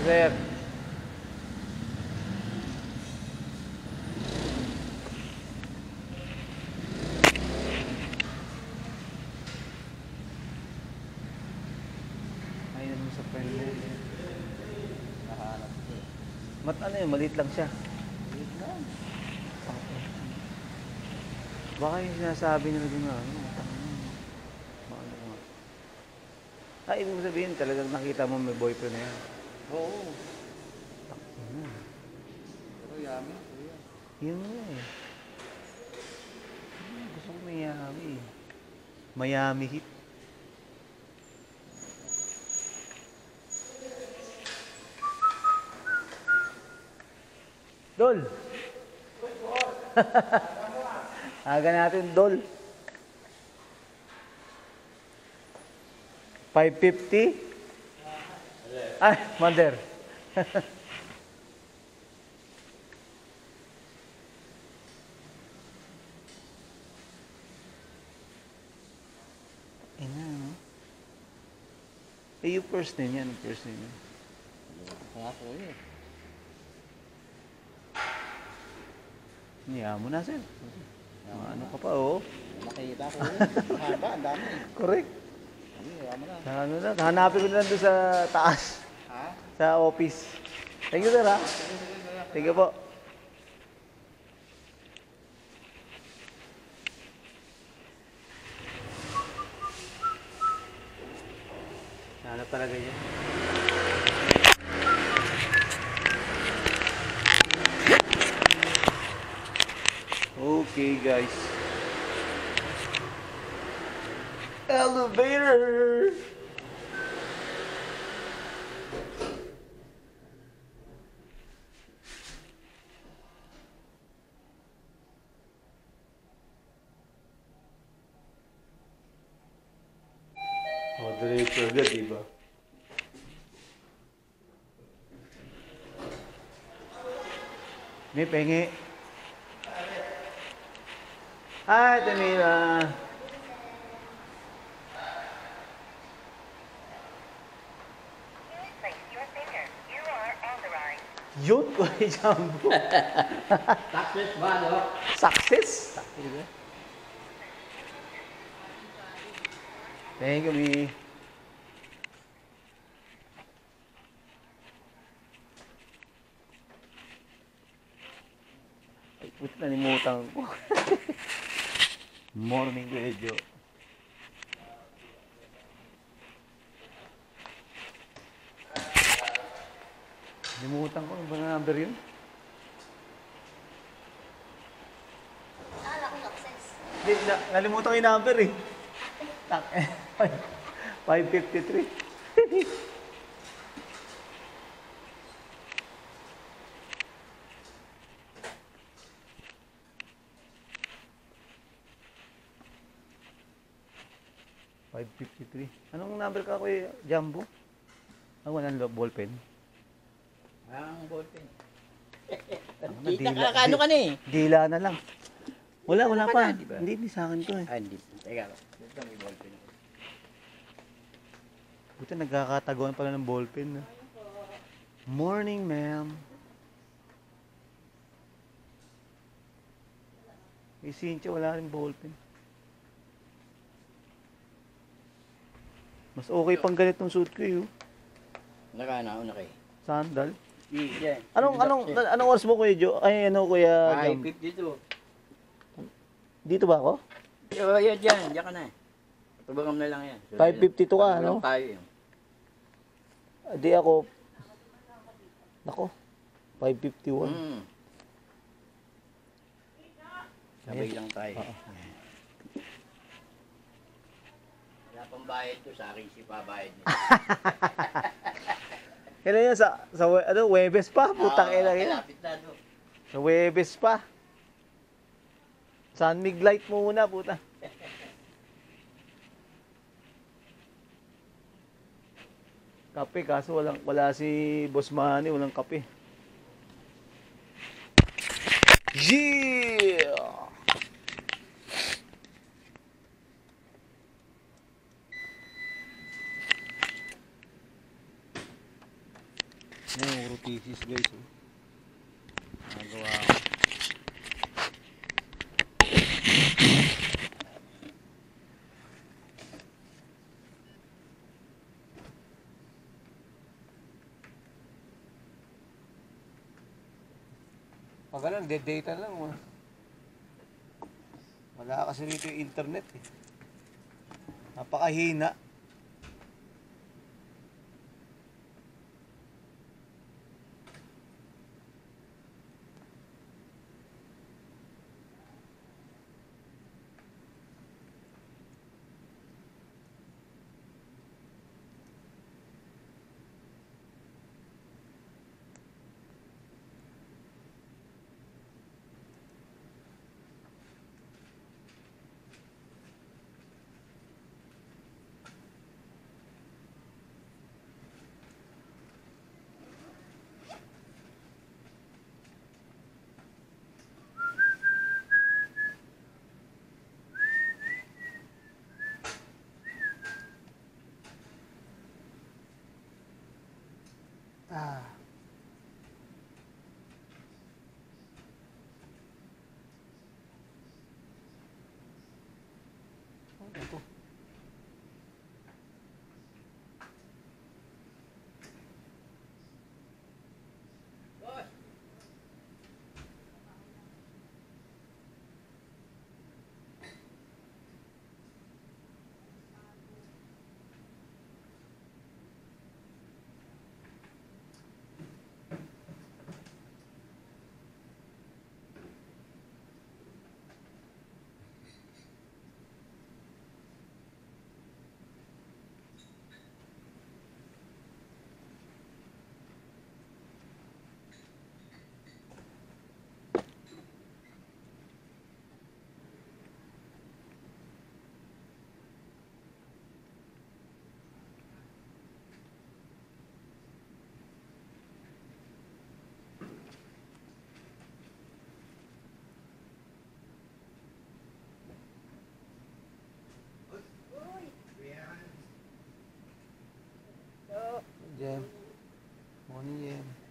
Sir. Ayun mo sa friend mo. Nahanap ko. Ano yun, maliit lang siya. Wait lang. Baka yung sinasabi nila din na, ibig mo sabihin, talagang nakita mo may boyfriend na yan. Oo. Pero yummy, kuya. Yun nga eh. Gusto ko Miami eh. Miami Heat. Dol! Aga natin, Dol. 550? Ay, Mother. Eh, yung first name yan. First name yan. Kaya kuya. Niya mo na, sir. Ano ka pa, oh. Nakita ko yun. Haba, ang dami. Correct. Ano na. Ano na, hanapin ko na lang doon sa taas. Ha? Sa office. Thank you, sir, ha? Thank you po. Hanap talaga yun. Okay, guys. Elevator! Diretso agad, diba? May pengi. Hi, Tamira. Yun ko ay Jumbo. Success ba, no? Success? Thank you, Mi. Ay, puti nalimutan ko. Morning radio. Nalimutan ko. Ano ba na number yun? Akala ko success. Hindi, nalimutan ko yung number eh. 553. Anong number ka, Kuya Jumbo? Walang ballpen. Ang ballpen. Kita Kita ka, ano ka na eh? Dila na lang. Wala Wala pa. na, di ba? Hindi sa akin to eh. Ah, hindi. Teka, dito may ballpen. Buti nagkakataguan pala ng ballpen. Morning, ma'am. Eh, Cynthia, wala rin ballpen. Mas okay pang ganitong suit ko eh. Nakanauna kayo. Sandal. Yeah. Anong oras mo, Kuya Jo? Ay, ano, Kuya Ay, Jam? 52. Dito ba ako? Yan, diyan ka na. Tubagam na lang yan. 5:52 ka, ano? Tayo yun. Di ako. Nako. 5:51. Sabay lang tayo. Wala pang bayad ko, sa akin si pabayad niya. Kailan yan? Webes pa? Putang ina yan. Malapit na doon. Sa Webes pa. Sun Mig light muna, puta. Kape, kaso wala si Boss Manny, walang kape. Yeah! Yan, puro thesis guys. Oh. Nagawa ko. Pag ganun, dead data lang. Wala kasi rito yung internet eh. Napakahina. Ah. Ito. Boss! Jem. Morning, Jem.